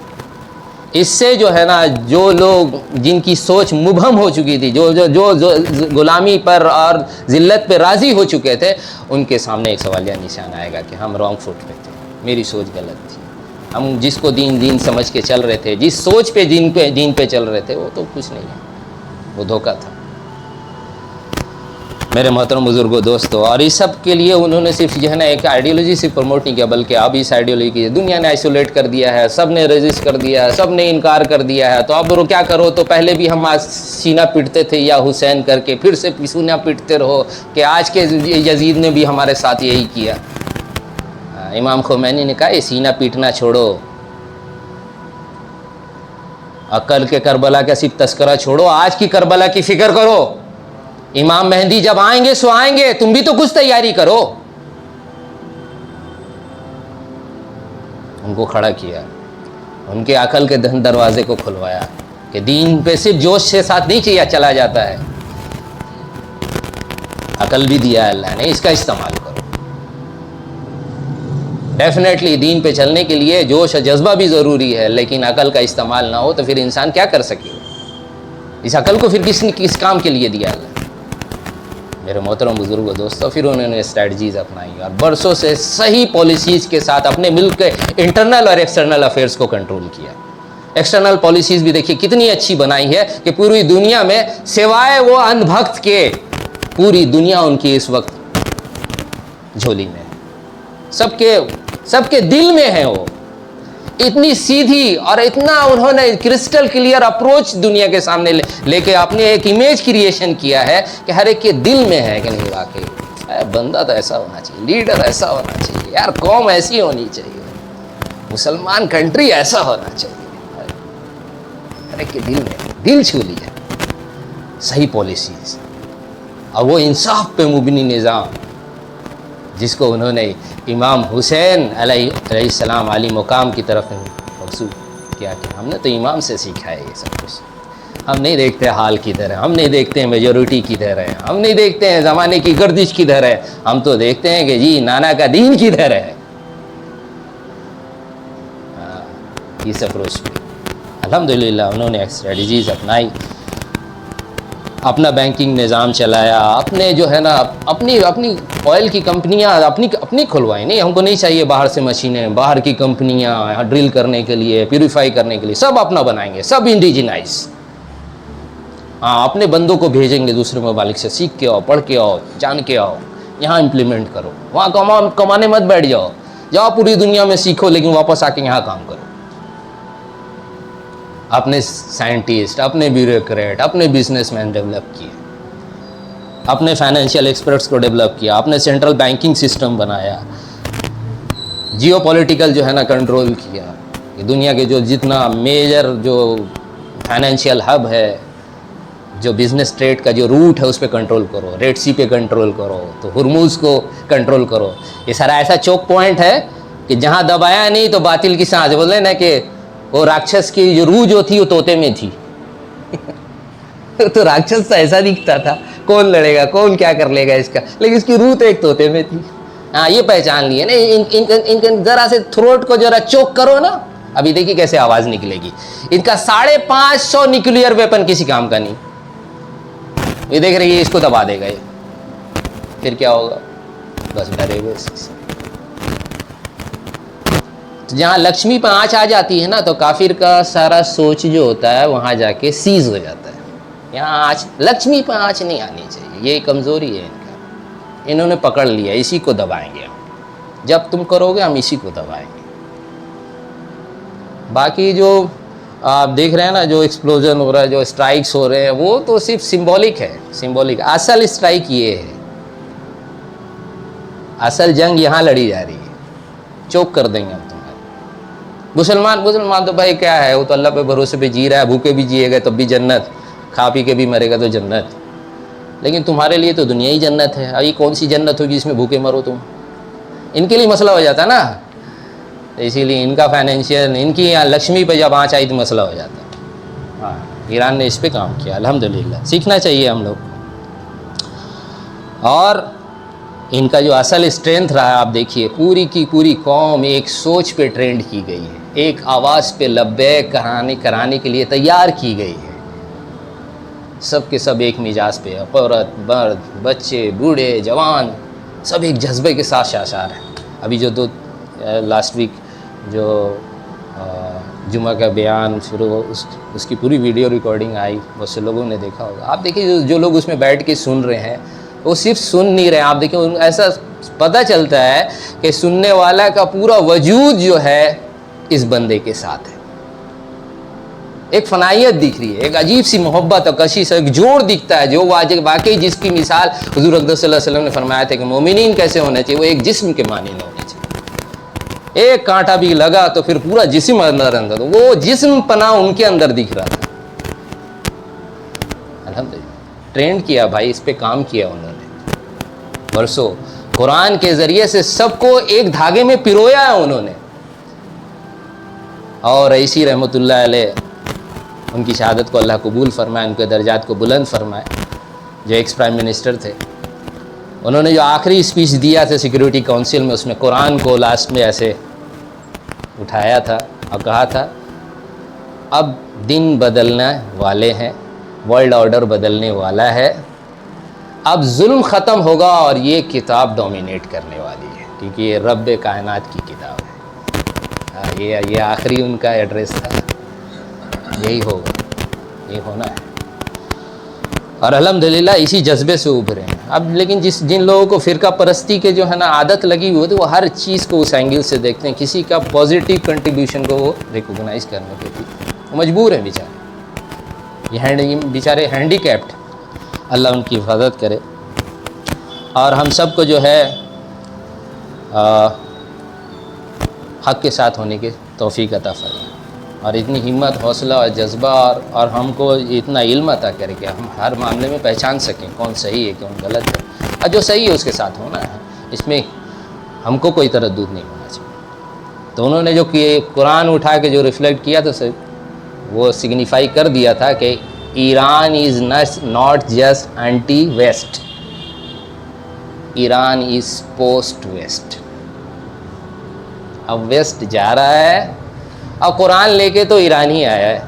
اس سے جو ہے نا جو لوگ جن کی سوچ مبہم ہو چکی تھی, جو غلامی پر اور ذلت پہ راضی ہو چکے تھے, ان کے سامنے ایک سوالیہ نشان آئے گا کہ ہم رانگ فوٹ پہ تھے, میری سوچ غلط تھی. ہم جس کو دین سمجھ کے چل رہے تھے, جس سوچ پہ دین پہ چل رہے تھے, وہ تو کچھ نہیں ہے, وہ دھوکہ تھا. میرے محترم بزرگوں دوستو, اور اس سب کے لیے انہوں نے صرف جو ہے نا ایک آئیڈیالوجی سے پروموٹ نہیں کیا, بلکہ اب اس آئیڈیالوجی کی دنیا نے آئسولیٹ کر دیا ہے, سب نے ریزسٹ کر دیا ہے, سب نے انکار کر دیا ہے. تو اب کیا کرو, تو پہلے بھی ہم سینہ پیٹتے تھے یا حسین کر کے, پھر سے سینہ پیٹتے رہو کہ آج کے یزید نے بھی ہمارے ساتھ یہی کیا. امام خمینی نے کہا یہ سینہ پیٹنا چھوڑو, عقل کے کربلا کا صرف تذکرہ چھوڑو, آج کی کربلا کی فکر کرو. امام مہدی جب آئیں گے سو آئیں گے, تم بھی تو کچھ تیاری کرو. ان کو کھڑا کیا, ان کے عقل کے دروازے کو کھلوایا کہ دین پہ صرف جوش کے ساتھ نہیں چلا جاتا ہے, عقل بھی دیا اللہ نے, اس کا استعمال کرو. ڈیفینیٹلی دین پہ چلنے کے لیے جوش اور جذبہ بھی ضروری ہے, لیکن عقل کا استعمال نہ ہو تو پھر انسان کیا کر سکے گا؟ اس عقل کو پھر کس کام کے لیے دیا اللہ؟ میرے محترم بزرگوں دوستو, پھر انہوں نے اسٹریٹجیز اپنائی اور برسوں سے صحیح پالیسیز کے ساتھ اپنے ملک کے انٹرنل اور ایکسٹرنل افیئرس کو کنٹرول کیا. ایکسٹرنل پالیسیز بھی دیکھیے کتنی اچھی بنائی ہے کہ پوری دنیا میں سوائے وہ اندھ بھکت کے پوری دنیا ان کی اس وقت جھولی میں, سب کے دل میں ہے. وہ اتنی سیدھی اور اتنا انہوں نے کرسٹل کلیئر اپروچ دنیا کے سامنے لے کے اپنے ایک امیج کریشن کیا ہے کہ ہر ایک کے دل میں ہے کہ نہیں واقعی بندہ تو ایسا ہونا چاہیے, لیڈر ایسا ہونا چاہیے, یار قوم ایسی ہونی چاہیے, مسلمان کنٹری ایسا ہونا چاہیے. ہر ایک کے دل میں, دل چھو لیا صحیح پالیسیز اور وہ انصاف پہ مبنی نظام جس کو انہوں نے امام حسین علیہ السلام علی مقام کی طرف مقصود کیا کہ ہم نے تو امام سے سیکھا ہے یہ سب کچھ. ہم نہیں دیکھتے حال کدھر ہے, ہم نہیں دیکھتے ہیں میجورٹی کدھر ہے, ہم نہیں دیکھتے ہیں زمانے کی گردش کدھر ہے, ہم تو دیکھتے ہیں کہ جی نانا کا دین کدھر ہے. اس اپروچ پہ الحمدللہ انہوں نے اسٹریٹجیز اپنائی, اپنا بینکنگ نظام چلایا, اپنے جو ہے نا اپنی آئل کی کمپنیاں اپنی کھلوائی. نہیں ہم کو نہیں چاہیے باہر سے مشینیں, باہر کی کمپنیاں ڈرل کرنے کے لیے, پیوریفائی کرنے کے لیے, سب اپنا بنائیں گے, سب انڈیجنائز. ہاں اپنے بندوں کو بھیجیں گے دوسرے ممالک سے, سیکھ کے آؤ, پڑھ کے آؤ, جان کے آؤ, یہاں امپلیمنٹ کرو. وہاں کمانے مت بیٹھ جاؤ, جاؤ پوری دنیا میں سیکھو لیکن واپس آ کے یہاں کام کرو. اپنے سائنٹسٹ، اپنے بیوروکریٹ، اپنے بزنس مین ڈیولپ کیے، اپنے فائنینشیل ایکسپرٹس کو ڈیولپ کیا، اپنے سینٹرل بینکنگ سسٹم بنایا، جیو پولیٹیکل جو ہے نا کنٹرول کیا کہ دنیا کے جو جتنا میجر جو فائنینشیل ہب ہے، جو بزنس ٹریڈ کا جو روٹ ہے اس پہ کنٹرول کرو، ریڈ سی پہ کنٹرول کرو، تو ہرموز کو کنٹرول کرو۔ یہ سارا ایسا چوک پوائنٹ ہے کہ جہاں دبایا نہیں تو باطل کی سانس، بولے نا کہ وہ راکشس کی جو روح جو تھی وہ طوطے میں تھی تو راکشس تو ایسا دکھتا تھا، کون لڑے گا، کون کیا کر لے گا اس کا، لیکن اس کی روح تو ایک طوطے میں تھی۔ ہاں یہ پہچان لیے نا، ان ذرا سے تھروٹ کو ذرا چوک کرو نا، ابھی دیکھیے کیسے آواز نکلے گی۔ ان کا 550 نیوکلیئر ویپن کسی کام کا نہیں، یہ دیکھ رہی ہے اس کو دبا دے گا یہ، پھر کیا ہوگا؟ بس ڈرے ہوئے اس سے۔ جہاں لکشمی پہ آنچ آ جاتی ہے نا تو کافر کا سارا سوچ جو ہوتا ہے وہاں جا کے سیز ہو جاتا ہے۔ یہاں آنچ، لکشمی پہ آنچ نہیں آنی چاہیے، یہ کمزوری ہے ان کا، انہوں نے پکڑ لیا، اسی کو دبائیں گے ہم، جب تم کرو گے ہم اسی کو دبائیں گے۔ باقی جو آپ دیکھ رہے ہیں نا جو ایکسپلوژن ہو رہا ہے، جو اسٹرائکس ہو رہے ہیں، وہ تو صرف سمبولک ہے، سمبولک۔ اصل اسٹرائک یہ ہے، اصل جنگ یہاں لڑی جا رہی ہے، چوک کر دیں گے ہم تمہیں۔ مسلمان تو بھائی کیا ہے، وہ تو اللہ پہ بھروسے پہ جی رہا ہے، بھوکے بھی جیے گا تب بھی جنت، کھا پی کے بھی مرے گا تو جنت، لیکن تمہارے لیے تو دنیا ہی جنت ہے۔ ابھی کون سی جنت ہوگی جس میں بھوکے مرو تم؟ ان کے لیے مسئلہ ہو جاتا ہے نا، اسی لیے ان کا فائنینشیل، ان کی یہاں لکشمی پہ جب آنچ آئی تو مسئلہ ہو جاتا ہے۔ ہاں ایران نے اس پہ کام کیا، الحمدللہ، سیکھنا چاہیے ہم لوگ کو۔ اور ان کا جو اصل اسٹرینتھ رہا ہے، آپ دیکھیے پوری کی پوری قوم ایک سوچ پہ ٹرینڈ کی گئی ہے، ایک آواز پہ لبیک کرانے کے لیے تیار کی گئی ہے، سب کے سب ایک مزاج پہ، عورت مرد بچے بوڑھے جوان سب ایک جذبے کے ساتھ شاشار ہیں۔ ابھی جو لاسٹ ویک جو جمعہ کا بیان شروع ہو، اس کی پوری ویڈیو ریکارڈنگ آئی، بہت سے لوگوں نے دیکھا ہوگا۔ آپ دیکھیے جو لوگ اس میں بیٹھ کے سن رہے ہیں وہ صرف سن نہیں رہے، آپ دیکھیں ایسا پتہ چلتا ہے کہ سننے والا کا پورا وجود جو ہے اس بندے کے ساتھ ہے، ایک فنائیت دکھ رہی ہے، ایک عجیب سی محبت اور کشش، ایک جوڑ دکھتا ہے جو واقعی جس کی مثال حضور اقدس صلی اللہ علیہ وسلم نے فرمایا تھا کہ مومنین کیسے ہونے چاہیے، وہ ایک جسم کے مانند ہونے چاہیے۔ ایک کانٹا بھی لگا تو پھر پورا جسم اندر وہ جسم پناہ ان کے اندر دکھ رہا تھا۔ الحمدللہ ٹرینڈ کیا بھائی، اس پہ کام کیا انہوں نے برسوں، قرآن کے ذریعے سے سب کو ایک دھاگے میں پرویا ہے انہوں نے۔ اور ایسی رحمۃ اللہ علیہ، ان کی شہادت کو اللہ قبول فرمائے، ان کے درجات کو بلند فرمائے، جو ایکس پرائم منسٹر تھے، انہوں نے جو آخری اسپیچ دیا تھا سیکیورٹی کونسل میں، اس میں قرآن کو لاسٹ میں ایسے اٹھایا تھا اور کہا تھا اب دن بدلنے والے ہیں، ورلڈ آرڈر بدلنے والا ہے، اب ظلم ختم ہوگا اور یہ کتاب ڈومینیٹ کرنے والی ہے، کیونکہ یہ رب کائنات کی کتاب ہے۔ یہ آخری ان کا ایڈریس تھا، یہی ہوگا، یہ ہونا ہے، اور الحمدللہ اسی جذبے سے ابھرے ہیں۔ اب لیکن جن لوگوں کو فرقہ پرستی کے جو ہے نا عادت لگی ہوئی ہے، وہ ہر چیز کو اس اینگل سے دیکھتے ہیں، کسی کا پازیٹیو کنٹریبیوشن کو وہ ریکوگنائز کرنے کے لیے وہ مجبور ہیں بیچارے، یہ بیچارے ہینڈی کیپڈ، اللہ ان کی حفاظت کرے، اور ہم سب کو جو ہے حق کے ساتھ ہونے کی توفیق عطا فرمائے، اور اتنی ہمت حوصلہ اور جذبہ اور ہم کو اتنا علم عطا کرے کہ ہم ہر معاملے میں پہچان سکیں کون صحیح ہے کون غلط ہے، اور جو صحیح ہے اس کے ساتھ ہونا ہے، اس میں ہم کو کوئی تردد نہیں ہونا چاہیے۔ تو انہوں نے جو قرآن اٹھا کے جو ریفلیکٹ کیا تو وہ سگنیفائی کر دیا تھا کہ Iran is not just anti west, Iran is post west. اب ویسٹ جا رہا ہے، اب قرآن لے کے تو ایران ہی آیا ہے،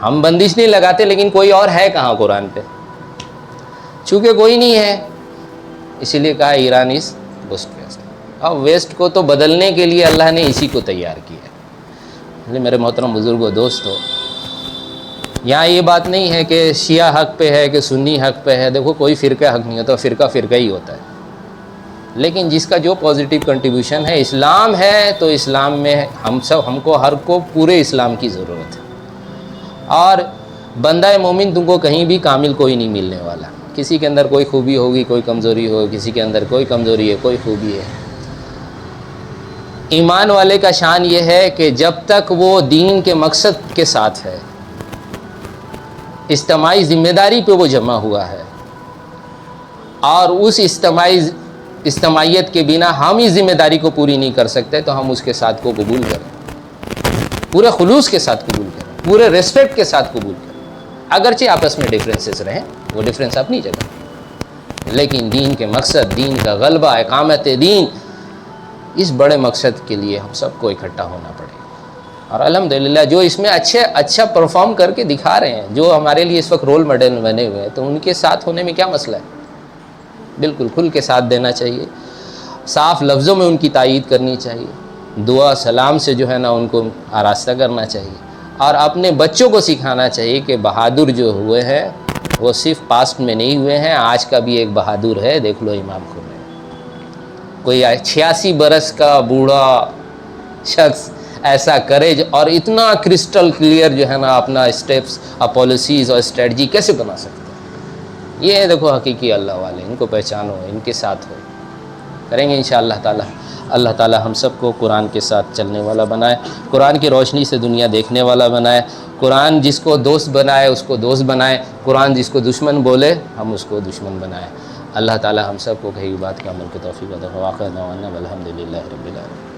ہم بندش نہیں لگاتے، لیکن کوئی اور ہے کہاں قرآن پہ، چونکہ کوئی نہیں ہے، اسی لیے کہا ایران از پوسٹ ویسٹ۔ اب ویسٹ کو تو بدلنے کے لیے اللہ نے اسی کو تیار کیا ہے۔ میرے محترم بزرگوں دوستو، یہاں یہ بات نہیں ہے کہ شیعہ حق پہ ہے کہ سنی حق پہ ہے، دیکھو کوئی فرقہ حق نہیں ہوتا، فرقہ ہی ہوتا ہے، لیکن جس کا جو پازیٹیو کنٹریبیوشن ہے، اسلام ہے تو اسلام میں ہم کو ہر کو پورے اسلام کی ضرورت ہے، اور بندہ مومن تم کو کہیں بھی کامل کوئی نہیں ملنے والا، کسی کے اندر کوئی خوبی ہوگی، کوئی کمزوری ہوگی، کسی کے اندر کوئی کمزوری ہے، کوئی خوبی ہے۔ ایمان والے کا شان یہ ہے کہ جب تک وہ دین کے مقصد کے ساتھ ہے، اجتماعی ذمہ داری پہ وہ جمع ہوا ہے، اور اس اجتماعیت کے بنا ہم اس ذمہ داری کو پوری نہیں کر سکتے، تو ہم اس کے ساتھ کو قبول کریں، پورے خلوص کے ساتھ قبول کریں، پورے ریسپیکٹ کے ساتھ قبول کریں، اگرچہ آپس میں ڈفرینسز رہیں، وہ ڈفرینس اپنی جگہ، لیکن دین کے مقصد، دین کا غلبہ، اقامت دین، اس بڑے مقصد کے لیے ہم سب کو اکٹھا ہونا پڑے گا۔ اور الحمدللہ جو اس میں اچھا پرفارم کر کے دکھا رہے ہیں، جو ہمارے لیے اس وقت رول ماڈل بنے ہوئے ہیں، تو ان کے ساتھ ہونے میں کیا مسئلہ ہے؟ بالکل کھل کے ساتھ دینا چاہیے، صاف لفظوں میں ان کی تائید کرنی چاہیے، دعا سلام سے جو ہے نا ان کو آراستہ کرنا چاہیے، اور اپنے بچوں کو سکھانا چاہیے کہ بہادر جو ہوئے ہیں وہ صرف پاسٹ میں نہیں ہوئے ہیں، آج کا بھی ایک بہادر ہے، دیکھ لو امام خمینی۔ کوئی 86 برس کا بوڑھا شخص ایسا کرے اور اتنا کرسٹل کلیئر جو ہے نا اپنا اسٹیپس اور پالیسیز اور اسٹریٹجی کیسے بنا سکتے ہیں؟ یہ دیکھو حقیقی اللہ والے، ان کو پہچانو، ان کے ساتھ ہو، کریں گے انشاءاللہ تعالی۔ اللہ تعالی ہم سب کو قرآن کے ساتھ چلنے والا بنائے، قرآن کی روشنی سے دنیا دیکھنے والا بنائے، قرآن جس کو دوست بنائے اس کو دوست بنائے، قرآن جس کو دشمن بولے ہم اس کو دشمن بنائے۔ اللہ تعالی ہم سب کو کہی بات کا عمل کی توفیق عطا فرمائے۔ واخر دعوانا الحمدللہ رب العالمین۔